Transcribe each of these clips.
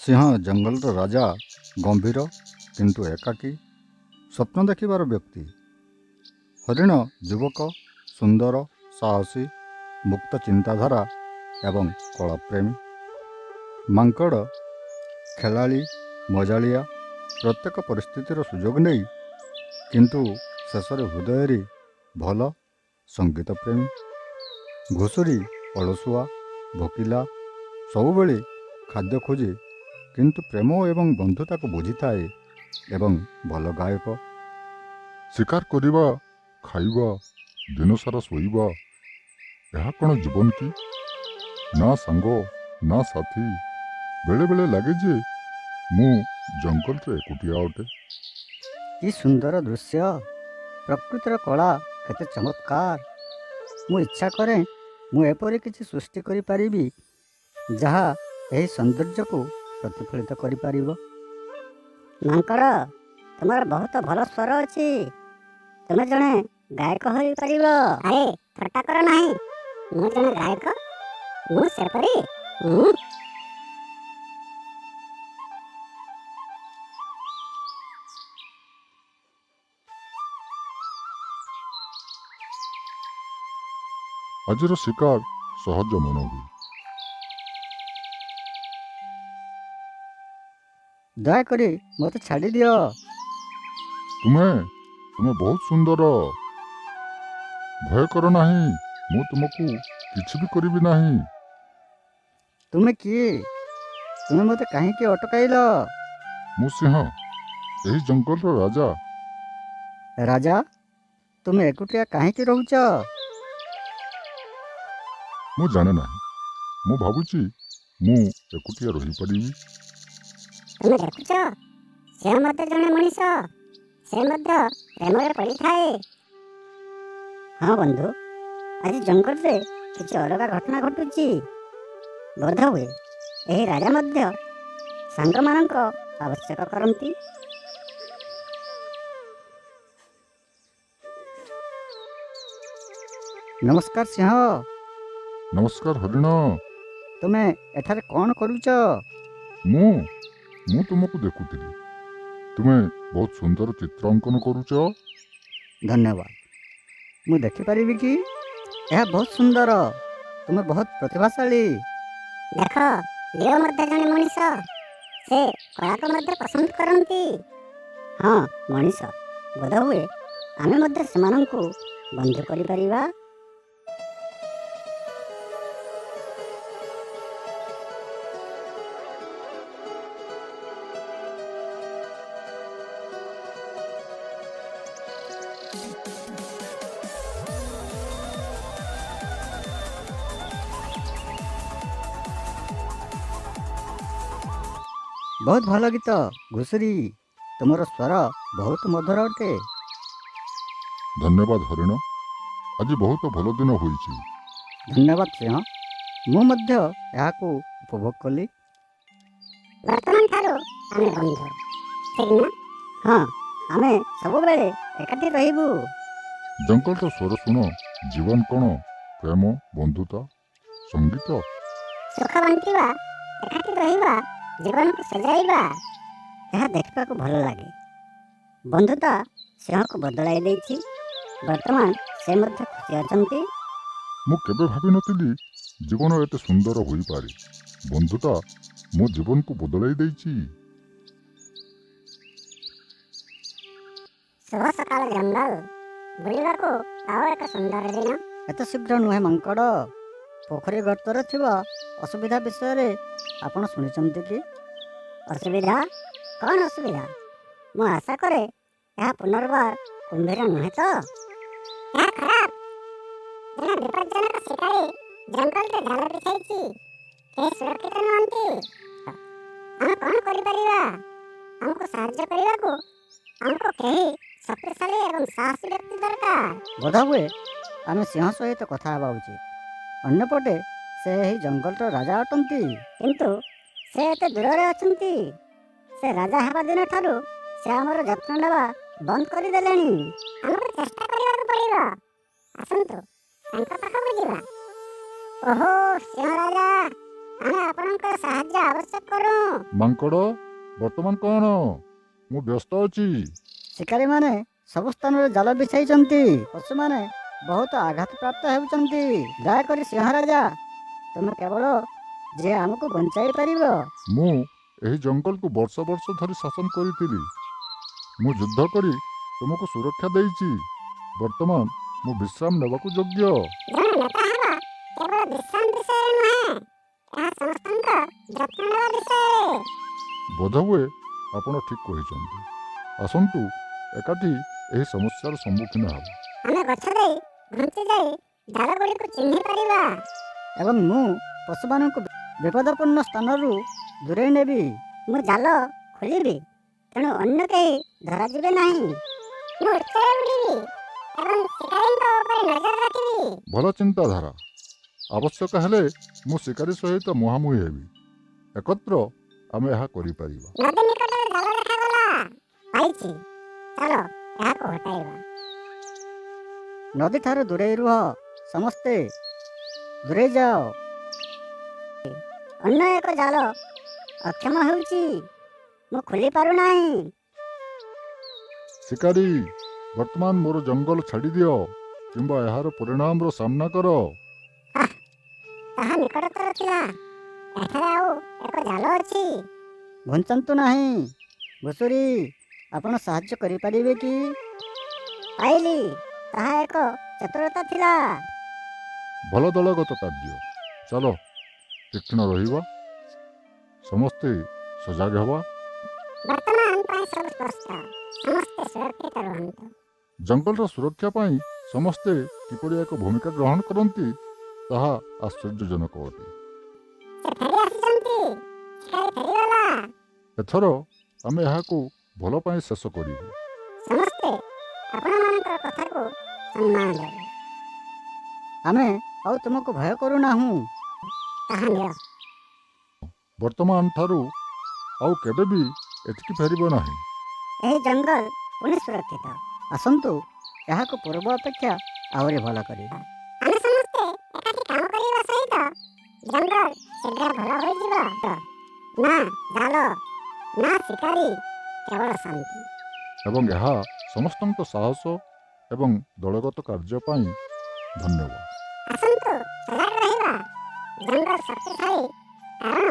ସିଂହ ଜଙ୍ଗଲର ରାଜା, ଗମ୍ଭୀର କିନ୍ତୁ ଏକାକୀ, ସ୍ୱପ୍ନ ଦେଖିବାର ବ୍ୟକ୍ତି। ହରିଣ ଯୁବକ, ସୁନ୍ଦର, ସାହସୀ, ମୁକ୍ତ ଚିନ୍ତାଧାରା ଏବଂ କଳାପ୍ରେମୀ। ମାଙ୍କଡ଼ ଖେଳାଳି, ମଜାଳିଆ, ପ୍ରତ୍ୟେକ ପରିସ୍ଥିତିର ସୁଯୋଗ ନେଇ, କିନ୍ତୁ ଶେଷରେ ହୃଦୟରେ ଭଲ, ସଙ୍ଗୀତ ପ୍ରେମୀ। ଘୁଷୁରୀ ଅଳସୁଆ, ଭୋକିଲା, ସବୁବେଳେ ଖାଦ୍ୟ ଖୋଜେ, କିନ୍ତୁ ପ୍ରେମ ଏବଂ ବନ୍ଧୁତାକୁ ବୁଝିଥାଏ ଏବଂ ଭଲ ଗାୟକ। ଶିକାର କରିବା, ଖାଇବା, ଦିନସାରା ଶୋଇବା, ଏହା କ'ଣ ଜୀବନ କି? ନା ସାଙ୍ଗ, ନା ସାଥୀ। ବେଳେବେଳେ ଲାଗେ ଯେ ମୁଁ ଜଙ୍ଗଲରେ ଏକୁଟିଆ ଅଟେ। କି ସୁନ୍ଦର ଦୃଶ୍ୟ! ପ୍ରକୃତିର କଳା କେତେ ଚମତ୍କାର! ମୁଁ ଇଚ୍ଛା କରେ ମୁଁ ଏପରି କିଛି ସୃଷ୍ଟି କରିପାରିବି ଯାହା ଏହି ସୌନ୍ଦର୍ଯ୍ୟକୁ ପ୍ରତିଫଳିତ କରିପାରିବ। ମାଙ୍କଡ଼, ତୁମର ବହୁତ ଭଲ ସ୍ୱର ଅଛି। ତୁମେ ଜଣେ ଗାୟକ ହୋଇପାରିବ। ଆରେ ଥଟ୍ଟା କର ନାହିଁ, ମୁଁ ଜଣେ ଗାୟକ? ମୁଁ ସେପରି? ଆଜିର ଶିକାର ସହଜ ମନ ହୁଏ। ଦୟାକରି ମୋତେ ଛାଡ଼ିଦିଅ। ତୁମେ ବହୁତ ସୁନ୍ଦର। ଭୟ କର ନାହିଁ, ମୁଁ ତୁମକୁ କିଛି ବି କରିବି ନାହିଁ। ତୁମେ କିଏ? ତୁମେ ମୋତେ କାହିଁକି ଅଟକାଇଲ? ମୁଁ ସିଂହ, ଏହି ଜଙ୍ଗଲର ରାଜା। ରାଜା, ତୁମେ ଏକୁଟିଆ କାହିଁକି ରହୁଛ? ମୁଁ ଜାଣେ ନାହିଁ। ମୁଁ ଭାବୁଛି ମୁଁ ଏକୁଟିଆ ରହିପାରିବି। ତୁମେ ଦେଖୁଛ, ସେ ମଧ୍ୟ ଜଣେ ମଣିଷ। ସେ ମଧ୍ୟ ପ୍ରେମରେ ପଡ଼ିଥାଏ। ହଁ ବନ୍ଧୁ, ଆଜି ଜଙ୍ଗଲରେ କିଛି ଅଲଗା ଘଟଣା ଘଟୁଛି। ବୋଧହୁଏ ଏହି ରାଜା ମଧ୍ୟ ସାଙ୍ଗମାନଙ୍କ ଆବଶ୍ୟକ କରନ୍ତି। ନମସ୍କାର ସିଂହ। ନମସ୍କାର ହରିଣ। ତୁମେ ଏଠାରେ କ'ଣ କରୁଛ? ମୁଁ ତୁମକୁ ଦେଖୁଥିଲି। ତୁମେ ବହୁତ ସୁନ୍ଦର ଚିତ୍ର ଅଙ୍କନ କରୁଛ। ଧନ୍ୟବାଦ। ମୁଁ ଦେଖିପାରିବି କି? ଏହା ବହୁତ ସୁନ୍ଦର। ତୁମେ ବହୁତ ପ୍ରତିଭାଶାଳୀ। ଦେଖ, ଲିଓ ମଧ୍ୟ ଜଣେ ମଣିଷ। ସେ କଳାକୁ ମଧ୍ୟ ପସନ୍ଦ କରନ୍ତି। ହଁ, ମଣିଷ। ବୋଧହୁଏ ଆମେ ମଧ୍ୟ ସେମାନଙ୍କୁ ବନ୍ଧୁ କରିପାରିବା। ବହୁତ ଭଲ ଗୀତ ଘୁଷୁରୀ। ତୁମର ସ୍ୱର ବହୁତ ମଧୁର ଅଟେ। ଧନ୍ୟବାଦ ହରିଣ। ଆଜି ବହୁତ ଭଲ ଦିନ ହୋଇଛି। ଧନ୍ୟବାଦ ସିଂହ। ମୁଁ ମଧ୍ୟ ଏହାକୁ ଉପଭୋଗ କଲି। ବର୍ତ୍ତମାନ ଠାରୁ ଆମେ ବନ୍ଧୁ, ଠିକ୍ ନା? ହଁ, ଆମେ ସବୁବେଳେ ଏକାଠି ରହିବୁ। ଜଙ୍ଗଲର ସ୍ୱର ଶୁଣ। ଜୀବନ କ'ଣ? ପ୍ରେମ, ବନ୍ଧୁତା, ସଙ୍ଗୀତ। ସୁଖ ବାଣ୍ଟିବା, ଏକାଠି ରହିବା, ଜୀବନକୁ ସଜାଇବା। ଏହା ଦେଖିବାକୁ ଭଲ ଲାଗେ। ବନ୍ଧୁତା ସିଂହକୁ ବଦଳାଇ ଦେଇଛି। ବର୍ତ୍ତମାନ ସେ ମଧ୍ୟ ଖୁସି ଅଛନ୍ତି। ମୁଁ କେବେ ଭାବିନଥିଲି ଜୀବନ ଏତେ ସୁନ୍ଦର ହୋଇପାରେ। ବନ୍ଧୁତା ମୋ ଜୀବନକୁ ବଦଳାଇ ଦେଇଛି। ଶୁଭ ସକାଳ ଜଙ୍ଗଲ। ବୁଲିବାକୁ ଆଉ ଏକ ସୁନ୍ଦର ଦିନ। ଏତେ ଶୀଘ୍ର ନୁହେଁ ମାଙ୍କଡ଼। ପୋଖରୀ ଗର୍ତ୍ତରେ ଥିବା ଅସୁବିଧା ବିଷୟରେ ଆପଣ ଶୁଣିଛନ୍ତି କି? ଅସୁବିଧା? କ'ଣ ଅସୁବିଧା? ମୁଁ ଆଶା କରେ ଏହା ପୁନର୍ବାର କୁମ୍ଭୀର ନୁହେଁ ତ? ଏହା ଖରାପ। ଜଣେ ବିପଜ୍ଜନକ ଶିକାରୀ ଜଙ୍ଗଲରେ ଜାଲ ବିଛାଇଛି। କେହି ସୁରକ୍ଷିତ ନୁହନ୍ତି। ଆମେ କ'ଣ କରିପାରିବା? ଆମକୁ ସାହାଯ୍ୟ କରିବାକୁ ଆମକୁ କେହି ଶକ୍ତିଶାଳୀ ଏବଂ ସାହସୀ ବ୍ୟକ୍ତି ଦରକାର। ବୋଧହୁଏ ଆମେ ସିଂହ ସହିତ କଥା ହେବା ଉଚିତ। ଅନ୍ୟପଟେ ସେ ଏହି ଜଙ୍ଗଲର ରାଜା ଅଟନ୍ତି। କିନ୍ତୁ ସେ ଏତେ ଦୂରରେ ଅଛନ୍ତି। ସେ ରାଜା ହେବା ଦିନଠାରୁ ସେ ଆମର ଯତ୍ନ ନେବା ବନ୍ଦ କରିଦେଲେଣି। ଆମକୁ ଚେଷ୍ଟା କରିବାକୁ ପଡ଼ିବ। ଆସନ୍ତୁ, ତାଙ୍କ ପାଖକୁ ଯିବା। ଓହୋ, ସିଂହ ରାଜା, ଆମେ ଆପଣଙ୍କର ସାହାଯ୍ୟ ଆବଶ୍ୟକ କରୁ। ମାଙ୍କଡ଼ ବର୍ତ୍ତମାନ କ'ଣ? ମୁଁ ବ୍ୟସ୍ତ ଅଛି। ଶିକାରୀମାନେ ସବୁ ସ୍ଥାନରେ ଜାଲ ବିଛାଇଛନ୍ତି। ପଶୁମାନେ ବହୁତ ଆଘାତପ୍ରାପ୍ତ ହେଉଛନ୍ତି। ଦୟାକରି ସିଂହ ରାଜା, ତୁମେ କେବଳ ଯିଏ ଆମକୁ ବଞ୍ଚାଇ ପାରିବ। ମୁଁ ଏହି ଜଙ୍ଗଲକୁ ବର୍ଷ ବର୍ଷ ଧରି ଶାସନ କରିଥିଲି। ମୁଁ ଯୁଦ୍ଧ କରି ତୁମକୁ ସୁରକ୍ଷା ଦେଇଛି। ବର୍ତ୍ତମାନ ମୁଁ ବିଶ୍ରାମ ନେବାକୁ ଯୋଗ୍ୟ। ଜଣେ ନେତା ହେବା କେବଳ ବିଶ୍ରାମ ବିଷୟରେ ନୁହେଁ, ଏହା ସମସ୍ତଙ୍କ ଯତ୍ନ ନେବା ବିଷୟରେ। ବୋଧହୁଏ ଆପଣ ଠିକ୍ କହିଛନ୍ତି। ଆସନ୍ତୁ ଏକାଠି ଏହି ସମସ୍ୟାର ସମ୍ମୁଖୀନ ହେବା। ଆମେ ଗଛ ଦେଇ ଘୁଞ୍ଚି ଯାଇ ଡାଳଗୁଡ଼ିକୁ ଚିହ୍ନି ପାରିବା। ଏବଂ ମୁଁ ପଶୁମାନଙ୍କୁ ବିପଦପୂର୍ଣ୍ଣ ସ୍ଥାନରୁ ଦୂରେଇ ନେବି। ମୁଁ ଜାଲ ଖୋଲିବି, ତେଣୁ ଅନ୍ୟ କେହି ଧରାଯିବେ ନାହିଁ। ମୁଁ ଉଚ୍ଚରେ ଉଡ଼ିବି ଏବଂ ଶିକାରୀଙ୍କ ଉପରେ ନଜର ରଖିବି। ଭଲ ଚିନ୍ତାଧାରା। ଆବଶ୍ୟକ ହେଲେ ମୁଁ ଶିକାରୀ ସହିତ ମୁହାଁମୁହିଁ ହେବି। ଏକତ୍ର ଆମେ ଏହା କରିପାରିବା। ନଦୀ ନିକଟରେ ଜାଲ ଦେଖାଗଲା। ପାଇଛି, ଚାଲ ଏହାକୁ ହଟାଇବା। ନଦୀଠାରୁ ଦୂରେଇ ରୁହ, ସମସ୍ତେ ଦୂରେଇ ଯାଅ। ଅନ୍ୟ ଏକ ଜାଲ ଅକ୍ଷମ ହେଉଛି, ମୁଁ ଖୋଲି ପାରୁନାହିଁ। ଶିକାରୀ, ବର୍ତ୍ତମାନ ମୋର ଜଙ୍ଗଲ ଛାଡ଼ିଦିଅ କିମ୍ବା ଏହାର ପରିଣାମର ସାମ୍ନା କର। ତାହା ନିକଟତର ଥିଲା। ଏଠାରେ ଆଉ ଏକ ଜାଲ ଅଛି। ଘୁଞ୍ଚନ୍ତୁ ନାହିଁ। ଘୁଷୁରୀ, ଆପଣ ସାହାଯ୍ୟ କରିପାରିବେ କି? ପାଇଲି, ତାହା ଏକ ଚତୁରତା ଥିଲା। ଭଲ ଦଳଗତ କାର୍ଯ୍ୟ। ଚାଲ ତୀକ୍ଷ୍ଣ ରହିବା, ସମସ୍ତେ ସଜାଗ ହେବା। ବର୍ତ୍ତମାନ ପାଇଁ ସବୁ ସ୍ପଷ୍ଟ। ସମସ୍ତେ ସୁରକ୍ଷିତ ରୁହନ୍ତୁ। ଜଙ୍ଗଲର ସୁରକ୍ଷା ପାଇଁ ସମସ୍ତେ କିପରି ଏକ ଭୂମିକା ଗ୍ରହଣ କରନ୍ତି, ତାହା ଆଶ୍ଚର୍ଯ୍ୟଜନକ ଅଟେ। ସେ ଫେରି ଆସିଛନ୍ତି। ଶିକାରୀ ଫେରିଗଲା। ଏଥର ଆମେ ଏହାକୁ ଭଲ ପାଇଁ ଶେଷ କରିବୁ। ସମସ୍ତେ ଆପଣମାନଙ୍କର କଥାକୁ ସମ୍ମାନ ଦେବେ। ଆମେ ଆଉ ତୁମକୁ ଭୟ କରୁନାହୁଁ। ତାହା ନିଅ। ବର୍ତ୍ତମାନ ଠାରୁ ଆଉ କେବେ ବି ଏଠିକି ଫେରିବ ନାହିଁ। ଏହି ଜଙ୍ଗଲ ପୁଣି ସୁରକ୍ଷିତ। ଆସନ୍ତୁ ଏହାକୁ ପୂର୍ବ ଅପେକ୍ଷା ଆହୁରି ଭଲ କରିବା। ଆମେ ସମସ୍ତେ ଏକାଠି କାମ କରିବା ସହିତ ଜଙ୍ଗଲ ଶୀଘ୍ର ଭଲ ହୋଇଯିବ। ନା ଜାଲ, ନା ଶିକାରୀ, କେବଳ ଶାନ୍ତି। ଏବଂ ଏହା ସମସ୍ତଙ୍କ ସାହସ ଏବଂ ଦଳଗତ କାର୍ଯ୍ୟ ପାଇଁ ଧନ୍ୟବାଦ। ଆସନ୍ତୁ ସଜାଗ ରହିବା। ଜଙ୍ଗଲ ଶକ୍ତିଶାଳୀ କାରଣ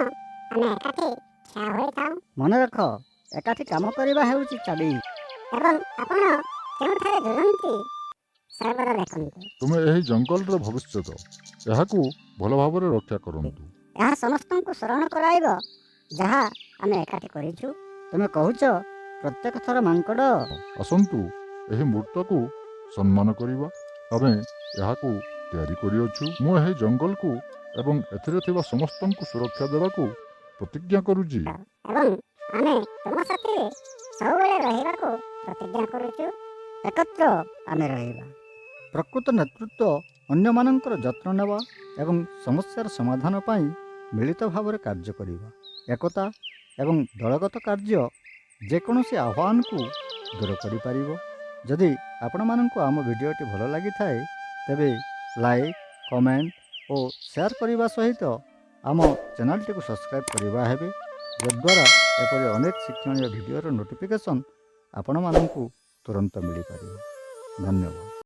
ଆମେ ଏକାଠି ଠିଆ ହୋଇଥାଉ। ମନେ ରଖ, ଏକାଠି କାମ କରିବା ହେଉଛି ଚାବି। ଏବଂ ଆପଣ କେଉଁଠାରେ ଝୁଲନ୍ତି ସର୍ବଦା ଦେଖନ୍ତୁ। ତୁମେ ଏହି ଜଙ୍ଗଲର ଭବିଷ୍ୟତ। ଏହାକୁ ଭଲ ଭାବରେ ରକ୍ଷା କରନ୍ତୁ। ଏହା ସମସ୍ତଙ୍କୁ ସ୍ମରଣ କରାଇବ ଯାହା ଆମେ ଏକାଠି କରିଛୁ। ତୁମେ କହୁଛ ପ୍ରତ୍ୟେକ ଥର ମାଙ୍କଡ଼। ଆସନ୍ତୁ ଏହି ମୁହୂର୍ତ୍ତକୁ ସମ୍ମାନ କରିବା। ଆମେ ଏହାକୁ ତିଆରି କରିଅଛୁ। ମୁଁ ଏହି ଜଙ୍ଗଲକୁ ଏବଂ ଏଥିରେ ଥିବା ସମସ୍ତଙ୍କୁ ସୁରକ୍ଷା ଦେବାକୁ ପ୍ରତିଜ୍ଞା କରୁଛି। ଏବଂ ଆମେ ତୁମ ସାଥିରେ ସବୁବେଳେ ରହିବାକୁ ପ୍ରତିଜ୍ଞା କରୁଛୁ। ଏକତ୍ର ଆମେ ରହିବା। ପ୍ରକୃତ ନେତୃତ୍ୱ ଅନ୍ୟମାନଙ୍କର ଯତ୍ନ ନେବା ଏବଂ ସମସ୍ୟାର ସମାଧାନ ପାଇଁ ମିଳିତ ଭାବରେ କାର୍ଯ୍ୟ କରିବା। ଏକତା ଏବଂ ଦଳଗତ କାର୍ଯ୍ୟ ଯେକୌଣସି ଆହ୍ୱାନକୁ ଦୂର କରିପାରିବ। ଯଦି ଆପଣମାନଙ୍କୁ ଆମ ଭିଡ଼ିଓଟି ଭଲ ଲାଗିଥାଏ ତେବେ ଲାଇକ୍, କମେଣ୍ଟ ଓ ସେୟାର କରିବା ସହିତ ଆମ ଚ୍ୟାନେଲଟିକୁ ସବସ୍କ୍ରାଇବ୍ କରିବା ହେବେ, ଯଦ୍ୱାରା ଏପରି ଅନେକ ଶିକ୍ଷଣୀୟ ଭିଡ଼ିଓର ନୋଟିଫିକେସନ୍ ଆପଣମାନଙ୍କୁ ତୁରନ୍ତ ମିଳିପାରିବ। ଧନ୍ୟବାଦ।